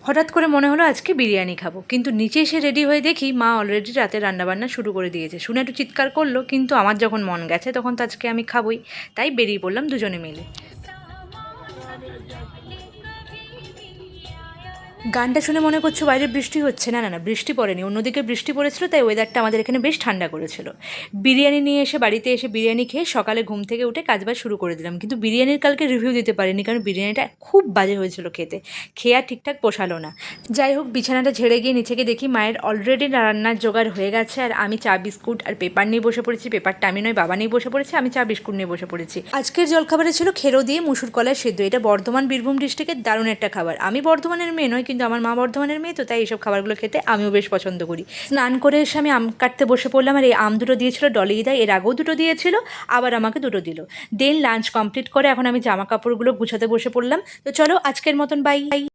হঠাৎ করে মনে হলো আজকে বিরিয়ানি খাবো, কিন্তু নিচে এসে রেডি হয়ে দেখি মা অলরেডি রাতে রান্নাবান্না শুরু করে দিয়েছে। শুনে একটু চিৎকার করলো, কিন্তু আমার যখন মন গেছে তখন তো আজকে আমি খাবোই। তাই বেরিয়ে পড়লাম দুজনে মিলে। গানটা শুনে মনে করছো বাইরে বৃষ্টি হচ্ছে, না না না, বৃষ্টি পড়েনি, অন্যদিকে বৃষ্টি পড়েছিল, তাই ওয়েদারটা আমাদের এখানে বেশ ঠান্ডা করেছিল। বিরিয়ানি নিয়ে এসে বাড়িতে এসে বিরিয়ানি খেয়ে সকালে ঘুম থেকে উঠে কাজবাজ শুরু করে দিলাম, কিন্তু বিরিয়ানির কালকে রিভিউ দিতে পারিনি, কারণ বিরিয়ানিটা খুব বাজে হয়েছিল খেতে। খেয়ে আর ঠিকঠাক পোষালো না। যাই হোক, বিছানাটা ঝেড়ে গিয়ে নিচে গিয়ে দেখি মায়ের অলরেডি রান্নার জোগাড় হয়ে গেছে, আর আমি চা বিস্কুট আর পেপার নিয়ে বসে পড়েছি। পেপারটা আমি নয়, বাবা নিয়ে বসে পড়েছে, আমি চা বিস্কুট নিয়ে বসে পড়েছি। আজকের জলখাবারে ছিল খেরো দিয়ে মুসুর কলাই সেদ্ধ। এটা বর্ধমান বীরভূম ডিস্ট্রিক্টের দারুণ একটা খাবার। আমি বর্ধমানের মেয়ে নয়, কিন্তু আমার মা বর্ধমানের মেয়ে, তো তাই এইসব খাবারগুলো খেতে আমিও বেশ পছন্দ করি। স্নান করে এসে আমি আম কাটতে বসে পড়লাম, আর এই আম দুটো দিয়েছিল ডলিদা, এর আগেও দুটো দিয়েছিল, আবার আমাকে দুটো দিল। দেন লাঞ্চ কমপ্লিট করে এখন আমি জামা কাপড়গুলো গুছাতে বসে পড়লাম। তো চলো, আজকের মতন বাই।